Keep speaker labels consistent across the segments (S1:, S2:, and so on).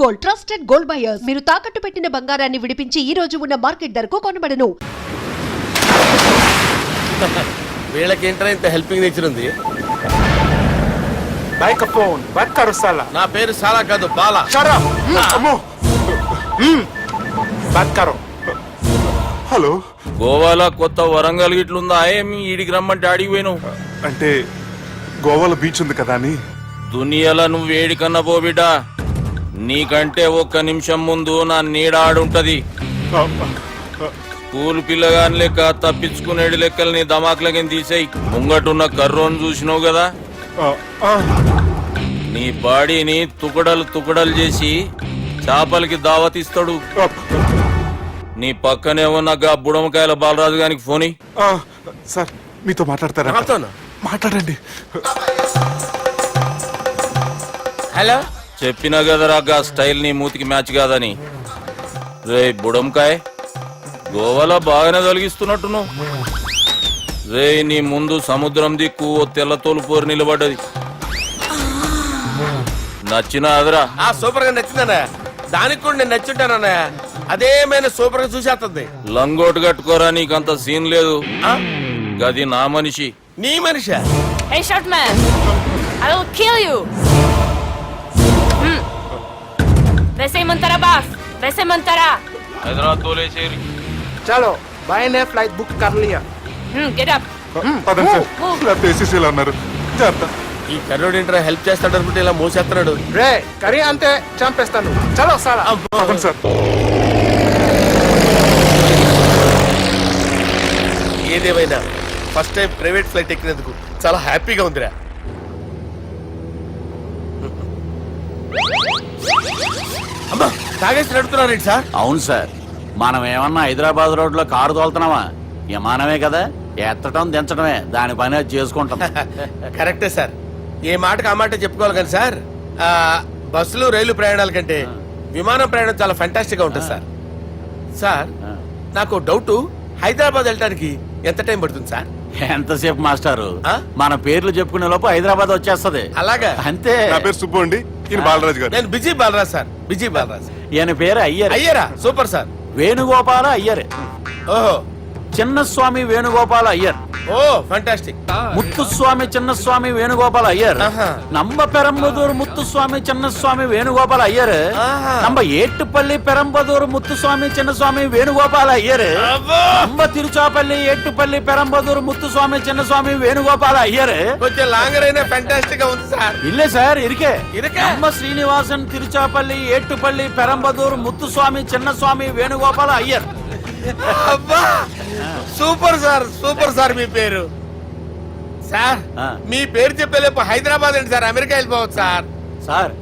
S1: Gold, trusted gold buyers. మీరు తాకట్టు పెట్టిన బంగారాన్ని విడిపించి ఈ రోజు ఉన్న మార్కెట్ ధరకు కొనబడను.
S2: వీళ్ళకి ఏంట్రా ఇంత హెల్పింగ్ నేచర్ ఉంది.
S3: మైక్రోఫోన్ బక్కరు సాలా.
S2: నా పేరు సాలా కాదు, బాలా.
S3: Shut up. అమ్మో. బక్కరు.
S4: హలో,
S5: గోవాలో కొత్త వరంగల్ గిట్లుందా? ఏమి ఈడికి రమ్మంటే అడిగి పోయినావు?
S4: అంటే గోవాలో బీచ్ ఉంది కదా అని.
S5: దునియాలో నువ్వు వేడికన్నా పో బిడ్డ. నీకంటే ఒక్క నిమిషం ముందు నా నీడ ఆడుంటది. స్కూల్ పిల్లగాని లెక్క తప్పించుకునేడు లెక్కలు నీ దమాకులకి తీసేయి. ముంగటున్న కర్రోని చూసినావు కదా, నీ బాడీని తుకడలు తుకడలు చేసి చేపలకి దావతిస్తాడు. నీ పక్కనే ఉన్న బుడమకాయల బాలరాజు గారికి ఫోని.
S4: సార్ మీతో మాట్లాడతారా? మాట్లాడండి.
S2: హలో,
S5: చెప్పినా కదరా గా స్టైల్ నీ మూతికి మ్యాచ్ కాదని. రే బుడంకాయ్, గోవాలో బాగానే తొలగిస్తున్నట్టు నువ్వు. రే నీ ముందు సముద్రం దిక్కు ఓ తెల్ల తోలుపోరు నిలబడ్డది. నచ్చినా అదరా?
S2: సూపర్ గా నచ్చిందన్నా. దానికి కూడా నేను నచ్చుంటానన్నా. అదేమైనా సూపర్ గా చూసేస్తుంది.
S5: లంగోటు కట్టుకోరా, నీకంత సీన్ లేదు. గది నా మనిషి.
S2: నీ Manisha?
S6: Hey, short man! I will kill you! वैसे ही मंतरा बास, वैसे मंतरा.
S5: హైదరాబాద్ తోలేసేరి.
S3: చలో బాయ్ నే ఫ్లైట్ బుక్ కర్ లియా.
S6: Get up.
S4: పదండి సార్, లేకపోతే ఏసీసీలో ఉన్నారు. జాగ్రత్త.
S2: ఈ కర్రోడు ఏంట్రా హెల్ప్ చేస్తాడు అనుకుంటే ఇలా మోసేస్తున్నాడు.
S3: రే కరీ అంతే చంపేస్తాను. చలో సాలా.
S4: పదండి సార్.
S2: ఏదేమైనా ఫస్ట్ టైం ప్రైవేట్ ఫ్లైట్ ఎక్కినందుకు చాలా హ్యాపీగా ఉందిరా. అమ్మా, తాగేసి నడుపుతున్నారేంటి సార్?
S7: అవును సార్, మనం ఏమన్నా హైదరాబాద్ రోడ్ లో కారు తోలుతున్నామా? విమానమే కదా, ఎత్తడం దించడమే దాని పని అది చేసుకుంటాం.
S2: కరెక్టే సార్. ఏ మాటకు ఆ మాట చెప్పుకోవాలి కానీ సార్, బస్సులు రైలు ప్రయాణాల కంటే విమానం ప్రయాణం చాలా ఫెంటాస్టిక్ గా ఉంటుంది సార్. సార్ నాకు డౌట్, హైదరాబాద్ వెళ్ళడానికి ఎంత టైం పడుతుంది సార్?
S7: ఎంతసేపు మాస్టారు, మన పేర్లు చెప్పుకునే లోపు హైదరాబాద్ వచ్చేస్తది.
S2: అలాగా?
S7: అంతే.
S4: నా పేరు సుబ్బు అండి, ఈయన బాలరాజు గారు.
S2: నేను BG Balaraj sir. BG Balaraj.
S7: ఈయన పేరు అయ్యర్.
S2: అయ్యరా? Super sir.
S7: వేణుగోపాల అయ్యర్.
S2: ఓహో,
S7: చిన్నస్వామి వేణుగోపాల అయ్యర్.
S2: ఓ ఫంటాస్టిక్.
S7: ముత్తుస్వామి చిన్నస్వామి వేణుగోపాల అయ్యర్. நம்ம பெரம்பதூர் முத்துசுவாமி சின்னசுவாமி வேணுகோபால ஐயர். நம்ம ஏட்டுப்பள்ளி பெரம்பதூர் முத்துசுவாமி சின்னசுவாமி வேணுகோபால ஐயர். நம்ம తిరుచాపల్లి ఏట్టుపల్లి పెరంబదూర్ ముత్తుస్వామి చిన్నస్వామి వేణుగోపాల అయ్యర్.
S2: కొంచెం లాంగర్ అయినా ఫంటాస్టిక్ గా ఉంది సార్.
S7: ఇల్లే సార్ ఇరికే.
S2: ఇరికే.
S7: நம்ம శ్రీనివాసన్ తిరుచాపల్లి ఏట్టుపల్లి పెరంబదూర్ ముత్తుస్వామి చిన్నస్వామి వేణుగోపాల అయ్యర్.
S2: అబ్బా, సూపర్ సార్, సూపర్ సార్. మీ పేరు సార్, మీ పేరు చెప్పేలేపు హైదరాబాద్ అండి సార్, అమెరికా వెళ్ళిపోవచ్చు సార్.
S7: సార్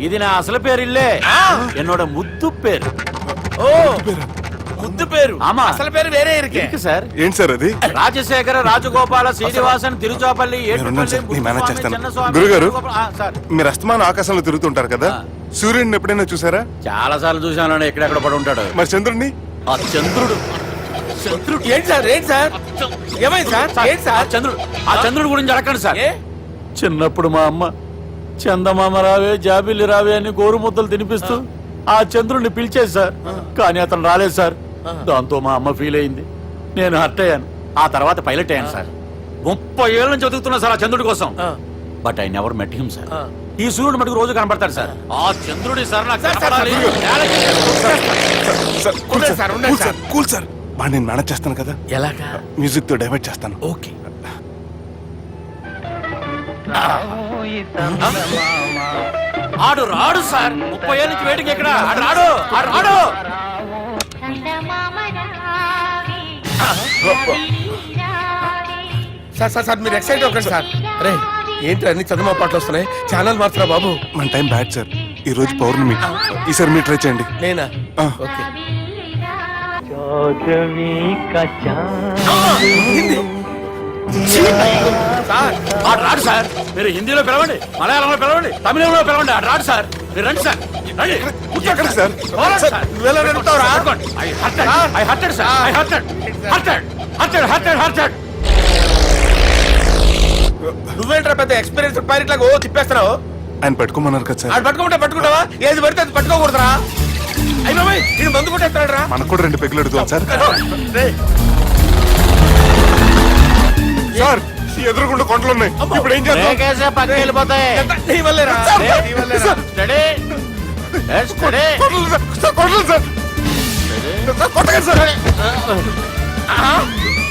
S7: ఇది నా అసలు పేరు ఇల్లే, என்னோட ముద్దు పేరు.
S2: ఓ ముద్దు పేరు.
S7: ఆమా,
S2: అసలు పేరు వేరే ఇరికే
S7: సార్.
S4: ఏంటి సార్ అది?
S7: రాజశేఖర రాజగోపాల శ్రీనివాసన్ తిరుచాపల్లి
S4: మేనేజ్ చేస్తాను. గురుగారు, మీరు అస్తమానం ఆకాశంలో తిరుగుతుంటారు కదా, సూర్యుడిని ఎప్పుడైనా చూసారా?
S7: చాలా సార్లు చూసాను, ఎక్కడెక్కడ పడి ఉంటాడు.
S4: మరి చంద్రుడిని?
S7: ఆ చంద్రుడు.
S2: ఏంటి సార్? ఏంటి సార్? ఏమైంది సార్? ఏంటి సార్?
S7: చంద్రుడు. ఆ చంద్రుడు గురించి అడగండి సార్.
S2: ఏ?
S7: చిన్నప్పుడు మా అమ్మ చందమామ రావే జాబిల్లి రావే అని గోరు ముద్దలు తినిపిస్తూ ఆ చంద్రుడిని పిలిచేది సార్. కానీ అతను రాలేదు సార్. దాంతో మా అమ్మ ఫీల్ అయింది, నేను హర్ట్ అయ్యాను. ఆ తర్వాత పైలట్ అయ్యాను సార్. 30 ఏళ్ళ నుంచి చదువుతున్నా సార్ ఆ చంద్రుడి కోసం. But I never met him sir. ఈ సూర్యుడు మటుకు రోజు కనబడతాడు సార్. ఆ చంద్రుడి సార్ నాకు
S4: కూల్ సార్. బాగా నేను మేనేజ్ చేస్తాను కదా.
S2: ఎలాగా?
S4: మ్యూజిక్ తో డైవర్ట్ చేస్తాను.
S2: ఓకే.
S7: ఆడు రాడు సార్. 30 ఏళ్ళ నుంచి వేటికి ఎక్కడ ఆడు రాడు. ఆడు రాడు.
S2: సార్ సార్ సార్ మీరు ఎక్సైట్ అవ్వకండి సార్. అరే ఏంటి అన్ని చదువు పాటలు వస్తున్నాయి, ఛానల్ మారుతున్నా బాబు.
S4: మన టైం బ్యాడ్ సార్, ఈ రోజు పౌర్ణమి. ఈసారి మీరు ట్రై చేయండి.
S2: నేనా? ఓకే.
S7: ఆడు రాడు సార్. మీరు హిందీలో పిలవండి, మలయాళంలో పిలవండి, తమిళంలో పిలవండి. ఆడు రాడు సార్. మీరు రండి సార్. రండి.
S4: కూర్చోకండి సార్.
S2: నువ్వేంట్రా పెద్ద ఎక్స్పీరియన్స్ పైలట్ లాగా ఓ తిప్పేస్తున్నావు?
S4: ఆయన పెట్టుకోమన్నారు కదా సార్.
S2: ఆడు పట్టుకుంటా పట్టుకుంటావా? ఏది పడితే అది పట్టుకోకూడదురా. అయ్యి బాబాయ్ ఇది మందు కొట్టేస్తాడు రా.
S4: మనకు కూడా 2 పెగ్గులు అడుగుతాం సార్.
S2: రేయ్,
S4: సార్ ఈ ఎదురుగుండా కొండలు ఉన్నాయి, ఇప్పుడు ఏం చేద్దాం?
S7: లేకేసే పక్కకి వెళ్ళిపోతాయి.
S2: ఎంత నీ వల్లేరా? నీ వల్లేరా?
S7: స్టడీ స్టడీ
S4: కొట్టలేదు సార్, సార్ కొట్టలేదు సార్. సార్, కొట్టకండి సార్.
S2: ఆహా.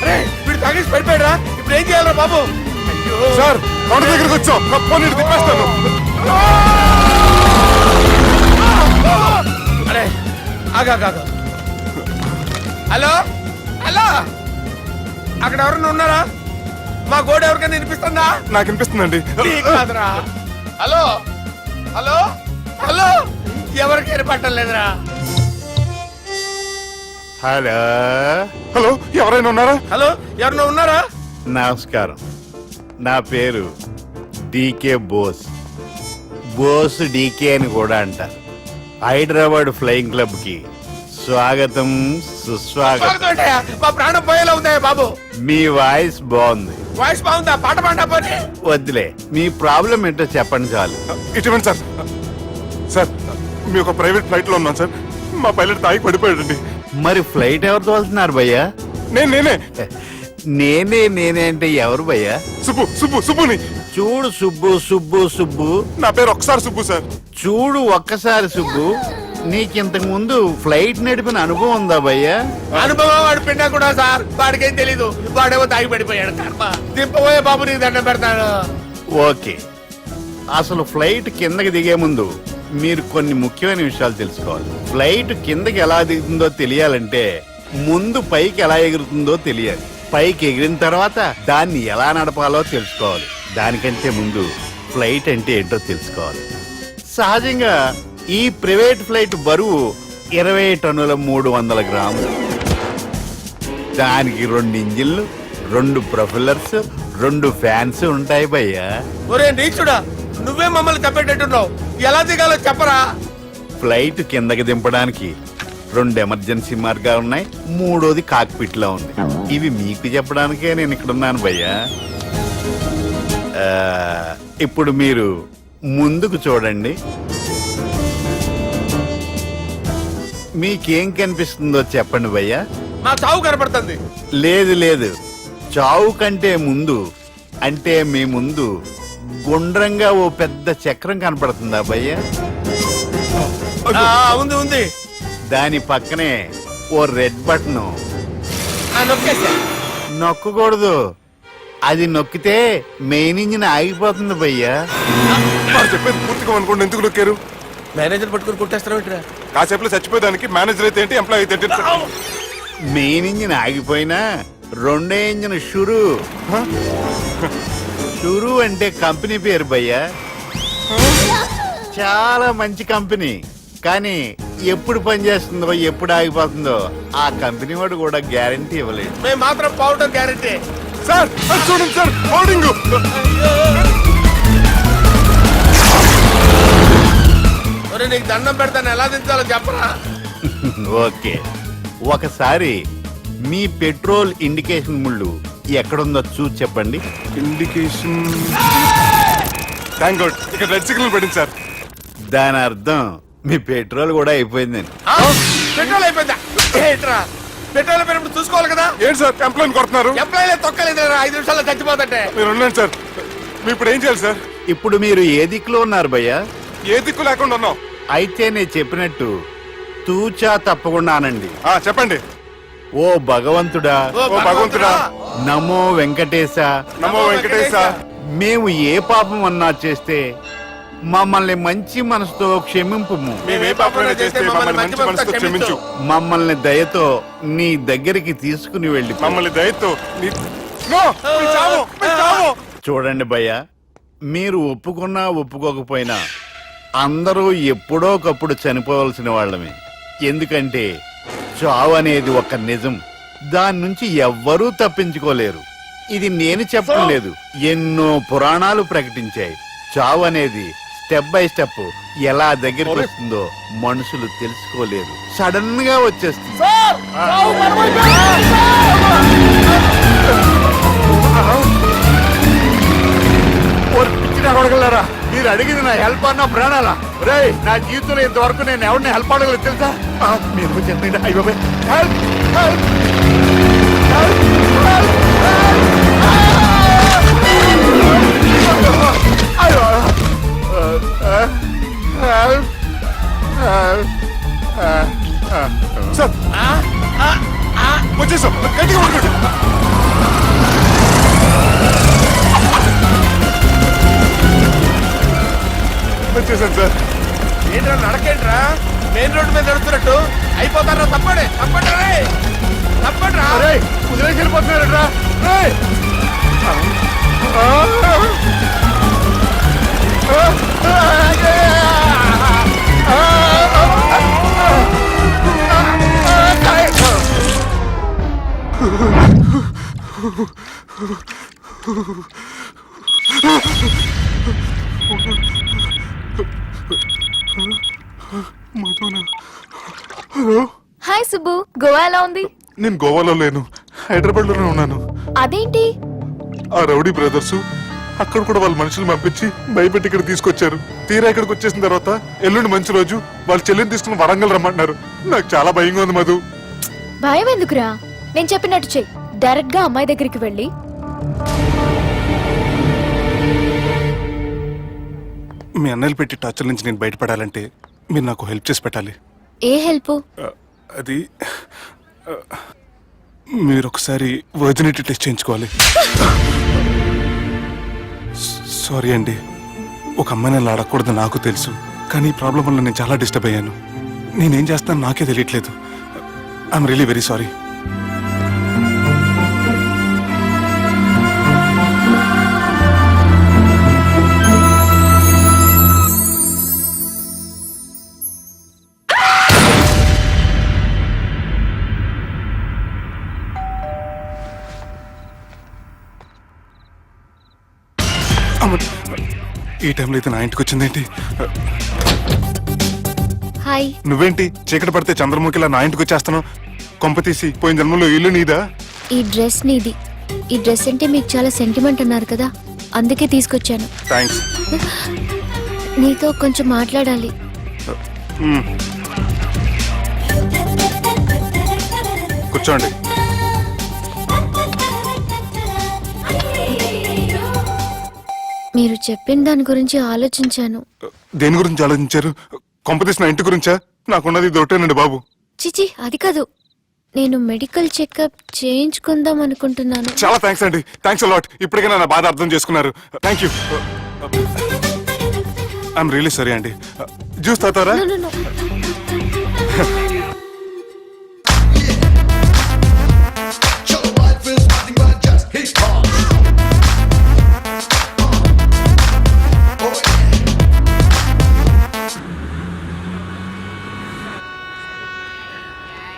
S2: రేయ్, వీడు తాగేసి పడిపోయాడురా. ఇప్పుడు ఏం చేయాలరా బాబు? అయ్యో
S4: సార్ కొండ దగ్గరికి వచ్చాం, పోనీ ఇటు తిప్పేస్తాను.
S2: అరే ఆగా. హలో హలో, అక్కడ ఎవరన్నా ఉన్నారా? మా గోడ ఎవరికైనా వినిపిస్తుందా?
S4: నాకు వినిపిస్తుందండి.
S2: నీకు కాదురా. హలో హలో హలో, ఎవరికి వినపట్టలేదురా.
S8: హలో
S4: హలో ఎవరైనా ఉన్నారా?
S2: హలో ఎవరన్నా ఉన్నారా?
S8: నమస్కారం, నా పేరు డీకే బోస్. బోస్ డీకే అని కూడా అంటారు. హైదరాబాద్ ఫ్లయింగ్ క్లబ్ కి స్వాగతం సుస్వాగతం.
S2: స్వాగతం ఏంటయ్యా? మా ప్రాణం పోయేలా ఉందా బాబు?
S8: మీ వాయిస్ బాగుంది.
S2: వాయిస్ బాగుందా? పాట పాడా పోనీ.
S8: వద్దులే, మీ ప్రాబ్లం ఏంటో చెప్పండి చాలు.
S4: ఇటువంటి సార్. సార్ మీ ఒక ప్రైవేట్ ఫ్లైట్ లో ఉన్నాం సార్, మా పైలట్ తాగి పడిపోయాడండి.
S8: మరి ఫ్లైట్ ఎవరు తోలుతున్నారు భయ్యా?
S4: నేనే
S8: నేనే అంటే ఎవరు భయ్యా?
S4: సుబ్బుని.
S8: చూడు సుబ్బు
S4: నా పేరు ఒకసారి సుబ్బు సార్.
S8: చూడు ఒక్కసారి సుబ్బు, నీకింతకు ముందు ఫ్లైట్ నడిపిన అనుభవం ఉందా భయ్యా?
S2: అనుభవం వాడు పిండా కూడా సార్, వాడికేం తెలీదు. వాడేమో తాగి పడిపోయాడు. కర్మ. దింపబోయే బాబు నీకు దండం పెడతాడు.
S8: ఓకే, అసలు ఫ్లైట్ కిందకి దిగే ముందు మీరు కొన్ని ముఖ్యమైన విషయాలు తెలుసుకోవాలి. ఫ్లైట్ కిందకి ఎలా దిగుతుందో తెలియాలంటే ముందు పైకి ఎలా ఎగురుతుందో తెలియాలి. పైకి ఎగిరిన తర్వాత దాన్ని ఎలా నడపాలో తెలుసుకోవాలి. దానికంటే ముందు ఫ్లైట్ అంటే ఏంటో తెలుసుకోవాలి. సహజంగా ఈ ప్రైవేట్ ఫ్లైట్ బరువు 20 టన్నుల 300 గ్రాములు. దానికి 2 ఇంజిన్లు, 2 ప్రొఫెల్లర్స్, 2 ఫ్యాన్స్ ఉంటాయి భయ్యా.
S2: ఒరే నీచుడా, నువ్వే మమ్మల్ని తప్పేటట్టున్నావు. ఎలా దిగాలో చెప్పరా?
S8: ఫ్లైట్ కిందకి దింపడానికి 2 ఎమర్జెన్సీ మార్గాలు ఉన్నాయి, 3వది కాక్పిట్ లో ఉంది. ఇవి మీకు చెప్పడానికే నేను ఇక్కడ ఉన్నాను భయ్యా. ఇప్పుడు మీరు ముందుకు చూడండి. మీకేం కనిపిస్తుందో చెప్పండి భయ్యా.
S2: మా చావు కనపడుతుంది.
S8: లేదు, చావు కంటే ముందు అంటే మీ ముందు గుండ్రంగా ఓ పెద్ద చక్రం కనపడుతుందా భయ్యా?
S2: ఉంది.
S8: దాని పక్కనే ఓ రెడ్ బటన్.
S2: నొక్కేసా.
S8: నొక్కకూడదు, అది నొక్కితే మెయిన్ ఇంజిన్ ఆగిపోతుంది భయ్యా.
S4: వారు చెప్పేది పూర్తిగా అనుకోండి, ఎందుకు నొక్కారు?
S2: మేనేజర్ పట్టుకుని కుట్టేస్తారా?
S4: కాసేపులో చచ్చిపోయేదానికి మేనేజర్ అయితే ఏంటి, ఎంప్లాయ్ అయితే ఏంటి?
S8: మెయిన్ ఇంజిన్ ఆగిపోయినా 2వ ఇంజిన్ షురు. షురు అంటే కంపెనీ పేరు భయ్యా. చాలా మంచి కంపెనీ, కానీ ఎప్పుడు పనిచేస్తుందో ఎప్పుడు ఆగిపోతుందో ఆ కంపెనీ వాడు కూడా గ్యారంటీ ఇవ్వలేదు.
S2: మేము మాత్రం పౌడర్ గ్యారెంటీ.
S4: సార్ అది చూడండి సార్, హోర్డింగ్.
S2: ఒరే నీకు దండం పెడతాను, ఎలా దించాలో చెప్పరా?
S8: ఓకే, ఒకసారి మీ పెట్రోల్ ఇండికేషన్ ముళ్ళు ఎక్కడుందో చూసి చెప్పండి.
S4: ఇండికేషన్. థ్యాంక్ గాడ్, ఇక్కడ రెడ్ సిగ్నల్ పడింది సార్.
S8: దాని అర్థం మీ పెట్రోల్ కూడా అయిపోయిందని.
S2: పెట్రోల్ అయిపోయిందా? ఏంట్రా పెట్రోల్ అయిపోయినప్పుడు చూసుకోవాలి కదా.
S4: ఏంటి సార్ ఎంప్లాయ్ కొడుతున్నారు?
S2: ఎంప్లాయీలే తొక్కలేదు 5 నిమిషాల్లో చచ్చిపోతుంటే.
S4: మీరు ఉండండి సార్, మీరు ఇప్పుడు ఏం చేయాలి సార్?
S8: ఇప్పుడు మీరు ఏ దిక్కులో ఉన్నారు భయ్యా?
S4: ఏ దిక్కు లేకుండా ఉన్నాం.
S8: అయితే నేను చెప్పినట్టు తూచా తప్పకుండా అనండి.
S4: చెప్పండి.
S8: ఓ భగవంతుడా,
S2: ఓ
S4: భగవంతుడా,
S8: నమో వెంకటేశ,
S4: నమో వెంకటేశ.
S8: మేము ఏ పాపం అన్నా చేస్తే మమ్మల్ని మంచి మనసుతో క్షమింపుము.
S4: మేము ఏ పాపమైనా చేస్తే మమ్మల్ని మంచి మనసుతో క్షమించు.
S8: మమ్మల్ని దయతో నీ దగ్గరికి తీసుకుని వెళ్ళి
S4: మమ్మల్ని దయతో నో, మీ చావు, మీ చావు.
S8: చూడండి భయ్యా, మీరు ఒప్పుకున్నా ఒప్పుకోకపోయినా అందరూ ఎప్పుడో ఒకప్పుడు చనిపోవలసిన వాళ్ళమే. ఎందుకంటే చావు అనేది ఒక నిజం, దాని నుంచి ఎవ్వరూ తప్పించుకోలేరు. ఇది నేను చెప్పడం లేదు, ఎన్నో పురాణాలు ప్రకటించాయి. చావు అనేది స్టెప్ బై స్టెప్ ఎలా దగ్గరికి వస్తుందో మనుషులు తెలుసుకోలేరు, సడన్ గా వచ్చేస్తుంది. మీరు అడిగింది నా హెల్ప్ అన్న ప్రాణాలా? రే, నా జీవితంలో ఇంతవరకు నేను ఎవరిని హెల్ప్ అడగలేదు తెలుసా? మీరు చెప్పండి. అయ్యో హెల్ప్ హెల్ప్
S4: సార్ వచ్చేసాం, గట్టిగా పట్టుకోండి. వచ్చేసాను సార్.
S2: ఏంట్రా నడకేంట్రా? మెయిన్ రోడ్డు మీద నడుస్తున్నట్టు అయిపోతారా? తప్పండి తప్పండి రే, తప్పండి రా.
S8: కుదిరేసి వెళ్ళిపోతున్నారా?
S9: హాయ్ సుబ్బు, గోవా ఎలా ఉంది?
S4: నేను గోవాలో లేను, హైదరాబాద్ లోనే ఉన్నాను.
S9: అదేంటి?
S4: ఆ రౌడీ బ్రదర్స్ అక్కడ కూడా వాళ్ళ మనుషులు పంపించి భయపెట్టి ఇక్కడ తీసుకొచ్చారు. తీరా ఇక్కడికి వచ్చేసిన తర్వాత ఎల్లుండి మంచి రోజు వాళ్ళ చెల్లిని తీసుకుని వరంగల్ రమ్మంటున్నారు. నాకు చాలా భయంగా ఉంది మధు.
S9: భయం ఎందుకురా? నేను చెప్పినట్టు చెయ్యి. డైరెక్ట్ గా అమ్మాయి దగ్గరికి వెళ్ళి
S4: మీ అన్నయ్యలు పెట్టి టార్చర్ నుంచి నేను బయటపడాలంటే మీరు నాకు హెల్ప్ చేసి పెట్టాలి.
S9: ఏ హెల్ప్?
S4: అది మీరు ఒకసారి వర్జినిటీ టెస్ట్ చేయించుకోవాలి. సారీ అండి, ఒక అమ్మాయిని అలా అడగకూడదు నాకు తెలుసు, కానీ ఈ ప్రాబ్లం వల్ల నేను చాలా డిస్టర్బ్ అయ్యాను. నేనేం చేస్తాను నాకే తెలియట్లేదు. I'm really very sorry. ఈ టైంలో అయితే నా ఇంటికి వచ్చిందేంటి?
S9: హాయ్.
S4: నువ్వేంటి చీకటి పడితే చంద్రముఖిలా నా ఇంటికి వచ్చేస్తాను? కొంప తీసి పోయిన జన్మలో ఇల్లు నీదా?
S9: ఈ డ్రెస్ నీది. ఈ డ్రెస్ అంటే మీకు చాలా సెంటిమెంట్ అన్నారు కదా, అందుకే తీసుకొచ్చాను.
S4: థ్యాంక్స్.
S9: నీతో కొంచెం మాట్లాడాలి.
S4: కూర్చోండి.
S9: మీరు చెప్పిన దాని గురించి ఆలోచించాను.
S4: దేని గురించి ఆలోచించారు? కొంపతీసి నా ఇంటి గురించా? నాకున్నది దొరకనండి బాబు.
S9: చిచి, అది కాదు. నేను మెడికల్ చెకప్ చేయించుకుందాం అనుకుంటున్నాను.
S4: చాలా థ్యాంక్స్ అండి, థ్యాంక్స్ అలాట్. ఇప్పటికైనా నా బాధ అర్థం చేసుకున్నారు. Thank you. I'm really sorry అండి. జ్యూస్ తాతారా?
S9: No, no, no.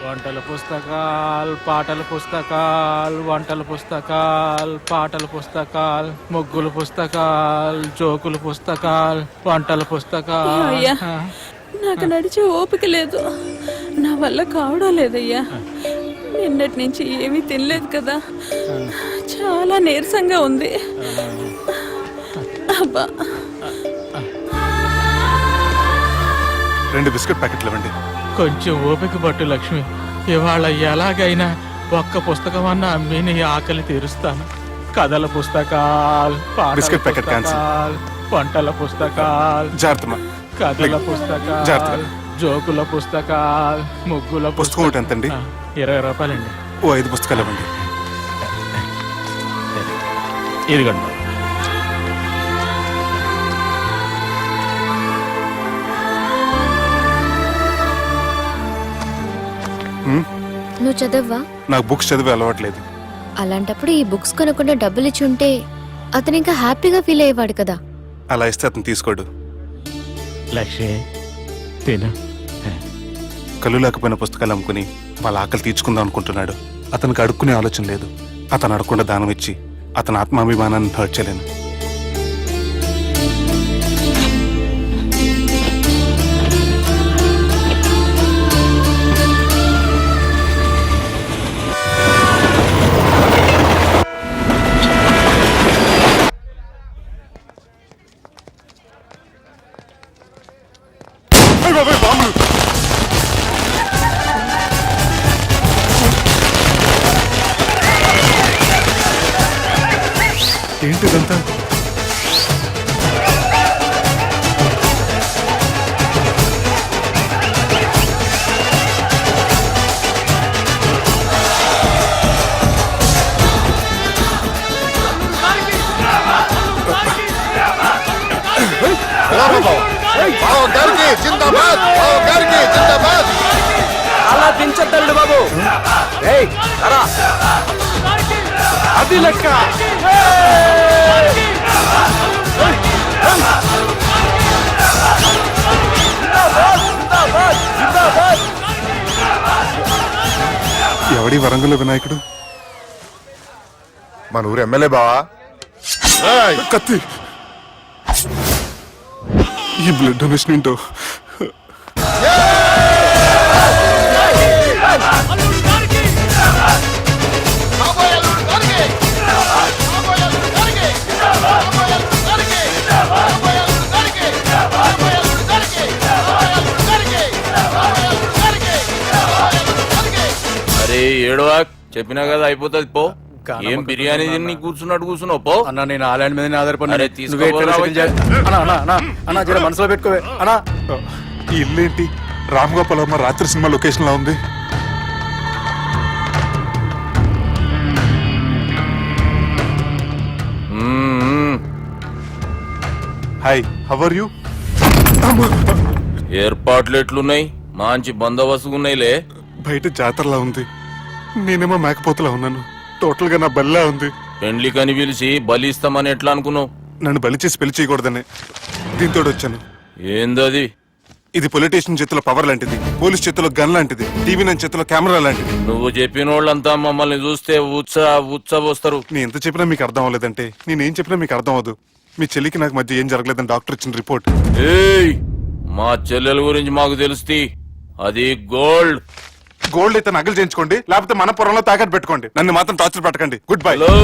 S3: వంటల పుస్తకాలు, పాటల పుస్తకాలు, వంటల పుస్తకాలు, పాటల పుస్తకాలు, ముగ్గుల పుస్తకాలు, జోకుల పుస్తకాలు, వంటల పుస్తకాలు.
S6: అయ్యా, నాకు నడిచే ఓపిక లేదు, నా వల్ల కావడం లేదయ్యా. నిన్నటి నుంచి ఏమీ తినలేదు కదా, చాలా నీరసంగా ఉంది. అబ్బా,
S4: 2 బిస్కెట్ ప్యాకెట్లు ఇవ్వండి.
S3: కొంచెం ఓపిక పట్టు లక్ష్మి. ఇవాళ ఎలాగైనా ఒక్క పుస్తకం అన్నా అమ్మి నీ ఆకలి తీరుస్తాను. కథల పుస్తకాలు,
S4: బిస్కెట్ ప్యాకెట్ క్యాన్సిల్.
S3: వంటల పుస్తకాలు,
S4: జాగ్రత్త.
S3: కథల పుస్తకాలు,
S4: జాగ్రత్త.
S3: జోకుల పుస్తకాలు, ముగ్గుల
S4: పుస్తకం ఒకటి ఎంతండి?
S3: 20 రూపాయలండి.
S4: ఓ 5 పుస్తకాలు ఇవ్వండి.
S3: ఇదిగండి.
S9: నువ్వు చదవ్వా?
S4: నాకు బుక్స్ చదివే అలవాట్లేదు.
S9: అలాంటప్పుడు ఈ బుక్స్ కొనకుండా డబ్బులు ఇచ్చి ఉంటే అతను ఇంకా హ్యాపీగా ఫీల్ అయ్యేవాడు కదా.
S4: అలా ఇస్తే అతను తీసుకోడు.
S3: లక్ష్మి తిను.
S4: కళ్ళు లేకపోయిన పుస్తకాలు అమ్ముకుని వాళ్ళ ఆకలి తీర్చుకుందాం అనుకుంటున్నాడు. అతనికి అడుక్కునే ఆలోచన లేదు. అతను అడగకుండా దానం ఇచ్చి అతని ఆత్మాభిమానాన్ని హర్ట్ చేయలేను.
S3: అది లెక్క.
S4: ఎవడి వరంగల్ వినాయకుడు?
S10: మన ఊరు ఎమ్మెల్యే బావా.
S4: కత్తి. ఈ బ్లడ్ డొనేషన్ ఏంటో.
S5: అరే ఏడవా, చెప్పినా కదా అయిపోతుంది పో. ఏం బిర్యానీ తిని కూర్చున్నట్టు కూర్చున్నావు పో.
S7: అన్న నేను ఆ ల్యాండ్ మీద ఆధారపడి
S5: అరే తీసుకోపోరా.
S7: మనసులో పెట్టుకోవే అన్నా.
S4: ఈ ఇల్లేంటి రామ్ గోపాల్ వర్మ రాత్రి సినిమా లొకేషన్ లా ఉంది. Hi, how are you?
S5: ఏర్పాట్లు ఎట్లున్నాయి? మంచి బందోబస్తుగా ఉన్నాయిలే.
S4: బయట జాతరలా ఉంది, నేనేమో మేకపోతలా ఉన్నాను. టోటల్ గా నా బల్లా ఉంది.
S5: పెండ్లి కని పిలిచి బలి ఇస్తామని ఎట్లా అనుకున్నావు?
S4: నన్ను బలి చేసి పెళ్లి చేయకూడదని దీంతో వచ్చాను.
S5: ఏందది?
S4: ఇది పొలిటీషియన్ చేతిలో పవర్ లాంటిది, పోలీస్ చేతిలో గన్ లాంటిది, టీవీ నైన్ చేతిలో కెమెరా లాంటిది.
S5: నువ్వు చెప్పిన వాళ్ళంతా మమ్మల్ని చూస్తే ఉత్సవస్తారు.
S4: నేను ఎంత చెప్పినా మీకు అర్థం అవ్వలేదంటే నేనేం చెప్పినా మీకు అర్థం అవ్వదు. మీ చెల్లికి నాకు మధ్య ఏం జరగలేదని డాక్టర్ ఇచ్చిన రిపోర్ట్.
S5: ఏయ్, మా చెల్లెల గురించి మాకు తెలుస్తుంది. అది గోల్డ్.
S4: గోల్డ్ అయితే నగలు చేయించుకోండి, లేకపోతే మన పొరంలో తాకట్టు పెట్టుకోండి. నన్ను మాత్రం టార్చర్ పెట్టకండి. Good bye.
S5: హలో,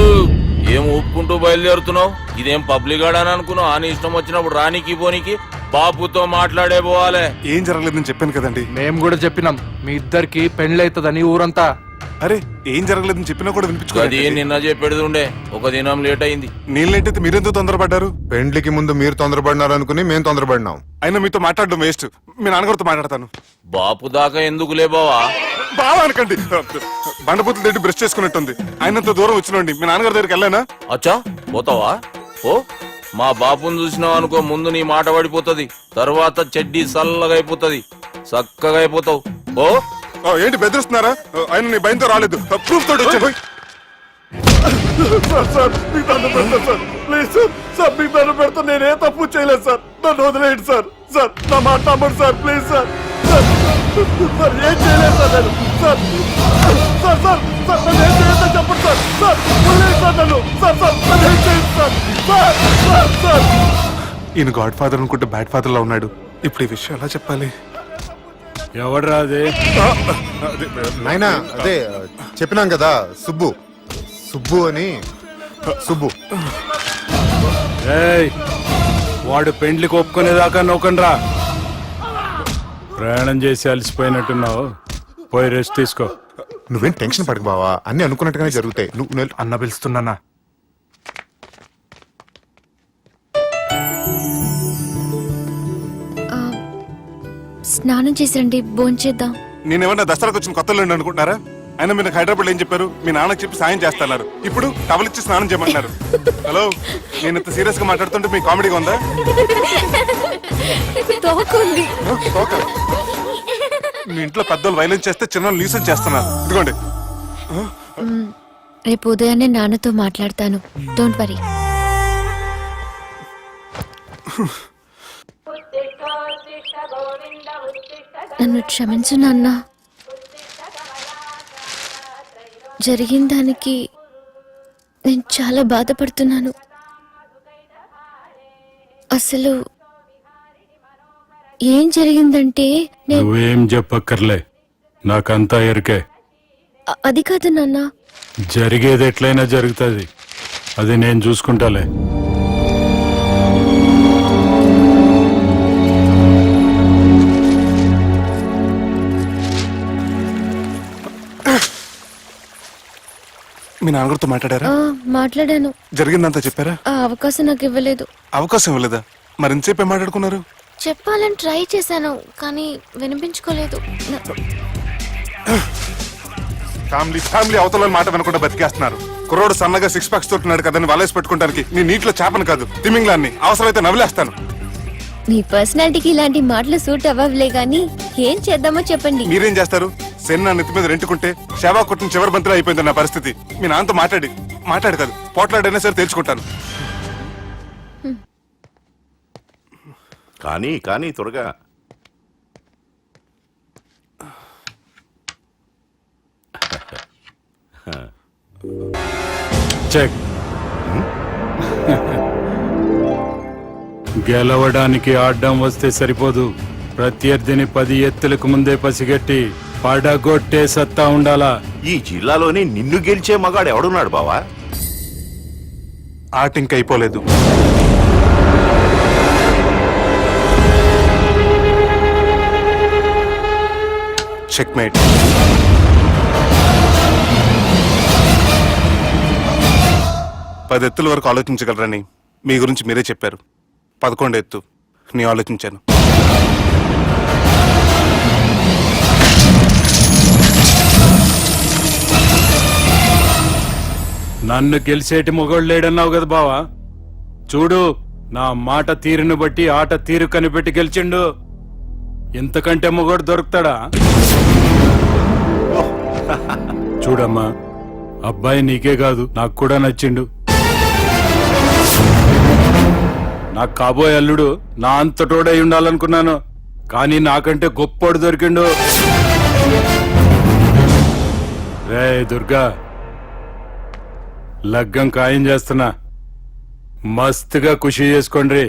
S5: ఏం ఒప్పుకుంటూ బయలుదేరుతున్నావు? ఇదేం పబ్లిక్ గార్డెన్ అనుకున్నావు? అని ఇష్టం వచ్చినప్పుడు రానికి పోనీకి బాపుతో మాట్లాడే పోవాలే.
S4: ఏం జరగలేదని చెప్పాను కదండి.
S3: మేము కూడా చెప్పినాం మీ ఇద్దరికి పెళ్ళైతుందని ఊరంతా.
S4: అరే ఏం జరగలేదని చెప్పినా కూడా
S5: అది
S4: వినిపించుకోండి.
S5: నిన్న చెప్పేది ఉండే, ఒక దినం లేట్ అయింది.
S4: నేను లేట్ అయితే మీరెందుకు తొందరపడ్డారు?
S10: పెండ్లికి ముందు మీరు తొందరపడినారు అనుకుని మేము తొందరపడినాం.
S4: అయినా మీతో మాట్లాడడం వేస్ట్. మీ నాన్నగారితో మాట్లాడతాను.
S5: బాపు దాకా ఎందుకులే బావా?
S4: బాగా అనకండి. బండపూతులు తిట్టి బ్రష్ చేసుకున్నట్టుంది. ఆయనంత దూరం వచ్చినండి. మీ నాన్నగారి దగ్గరికి వెళ్ళానా?
S5: అచ్చా, పోతావా? ఓ, మా బాపుని చూసినావు అనుకో, ముందు నీ మాట పడిపోతుంది, తర్వాత చెడ్డీ చల్లగా అయిపోతుంది, చక్కగా అయిపోతావు. ఓ
S4: ఏంటి బెదిరిస్తున్నారా? ఆయన నీ భయంతో రాలేదు, ప్రూఫ్ తోటి వచ్చాను.
S7: నేనే తప్పు చేయలేదు సార్, నన్ను వదిలేయండి సార్. సార్ నా మాట నమ్మండి సార్, ప్లీజ్ సార్. సార్ ఏం చేయలేదు సార్ నేను. సార్ సార్ సార్ సార్ నన్ను ఏం చేయలేదు చెప్పండి సార్. సార్ వదిలేయండి సార్ నన్ను. సార్ సార్ నన్ను ఏం చేయండి సార్. Sir sir sir.
S4: ఈయన గాడ్ ఫాదర్ అనుకుంటే బ్యాడ్ ఫాదర్ లా ఉన్నాడు. ఇప్పుడు ఈ విషయం ఎలా చెప్పాలి?
S7: ఎవడరా అది?
S10: నాయనా అదే చెప్పినాం కదా, సుబ్బు. సుబ్బు అని. సుబ్బు.
S7: ఏయ్, వాడు పెండ్లికి ఒప్పుకునేదాకా నౌకండ్రా. ప్రయాణం చేసి అలసిపోయినట్టున్నావు, పోయి రెస్ట్ తీసుకో.
S10: నువ్వేం టెన్షన్ పడకు బావా, అన్ని అనుకున్నట్టుగానే జరుగుతాయి. నువ్వు
S3: అన్న పిలుస్తున్నానా?
S9: స్నానం చేసిరండి, భోంచేద్దాం.
S4: నేనేమన్నా దసరాకు వచ్చిన కొత్తలో అనుకుంటున్నారా? అయినా మీరు హైదరాబాద్ ఏం చెప్పారు? మీ నాన్నకి చెప్పి సాయం చేస్తున్నారు. ఇప్పుడు టవల్ ఇచ్చి స్నానం చేయమంటున్నారు. హలో, నేను ఇంత సీరియస్ గా మాట్లాడుతుంటే మీ కామెడీగా ఉందా?
S9: తోకుంది.
S4: ఓకే. మీ ఇంట్లో పెద్దోళ్ళు వైలెన్స్ చేస్తే చిన్న న్యూసెన్స్ చేస్తున్నారు. ఇదిగోండి.
S9: రేపు ఉదయాన్నే నాన్నతో మాట్లాడతాను, డోంట్ వరీ. నన్ను క్షమించు నాన్న. జరిగిన దానికి నేను చాలా బాధపడుతున్నాను. అసలు ఏం జరిగిందంటే
S7: నువ్వేం చెప్పక్కర్లే, నాకంతా ఎరికే.
S9: అది కాదు నాన్న.
S7: జరిగేది ఎట్లయినా జరుగుతుంది, అది నేను చూసుకుంటాలే.
S4: మీ నాన్నగారితో మాట్లాడారా?
S9: మాట్లాడాను.
S4: జరిగిందంతా చెప్పారా?
S9: ఆ అవకాశం నాకు ఇవ్వలేదు.
S4: అవకాశం ఇవ్వలేదా? మరి ఎంతసేపు మాట్లాడుకున్నారు?
S9: చెప్పాలని ట్రై చేశాను, కానీ వినిపించుకోలేదు.
S4: ఫ్యామిలీ అవతల మాట వినకుండా బతికేస్తున్నారు. కుర్రోడు సన్నగా 6 ప్యాక్స్ తోటున్నాడు కదని వలేసి పెట్టుకోవడానికి నీ నీటిలో చేపను కాదు, తిమింగ్లాన్ని అవసరమైతే నవ్వులేస్తాను.
S9: నీ పర్సనాలిటీకి ఇలాంటి మాటలు సూట్ అవ్వలే గానీ ఏం చేద్దామో చెప్పండి.
S4: మీరేం చేస్తారు? సెన్ నా నెత్తి మీద రెంటుకుంటే సేవా కొట్టిన చివరి బంతిలో అయిపోయింది నా పరిస్థితి. మీ నాన్నతో మాట్లాడి కాదు పోట్లాడైనా సరే తెలుసుకుంటాను.
S8: కానీ త్వరగా
S7: చెక్. గెలవడానికి ఆడ్డం వస్తే సరిపోదు, ప్రత్యర్థిని 10 ఎత్తులకు ముందే పసిగట్టి పడగొట్టే సత్తా ఉండాలా.
S8: ఈ జిల్లాలోనే నిన్ను గెలిచే మగాడు ఎవడున్నాడు బావా?
S4: ఆట ఇంకా అయిపోలేదు. చెక్మేట్. పది ఎత్తుల వరకు ఆలోచించగలరని మీ గురించి మీరే చెప్పారు. 11 ఎత్తు నేను ఆలోచించాను.
S7: నన్ను గెలిచేటి మొగోడు లేడన్నావు కదా బావా, చూడు నా మాట తీరును బట్టి ఆట తీరు కనిపెట్టి గెలిచిండు. ఇంతకంటే మొగోడు దొరుకుతాడా? చూడమ్మా, అబ్బాయి నీకే కాదు నాకు కూడా నచ్చిండు. నాకు కాబోయే అల్లుడు నా అంతటోడై ఉండాలనుకున్నాను, కానీ నాకంటే గొప్పోడు దొరికిండు. రే దుర్గా, లగ్గం ఖాయం చేస్తున్నా, మస్తుగా ఖుషి చేసుకోండి.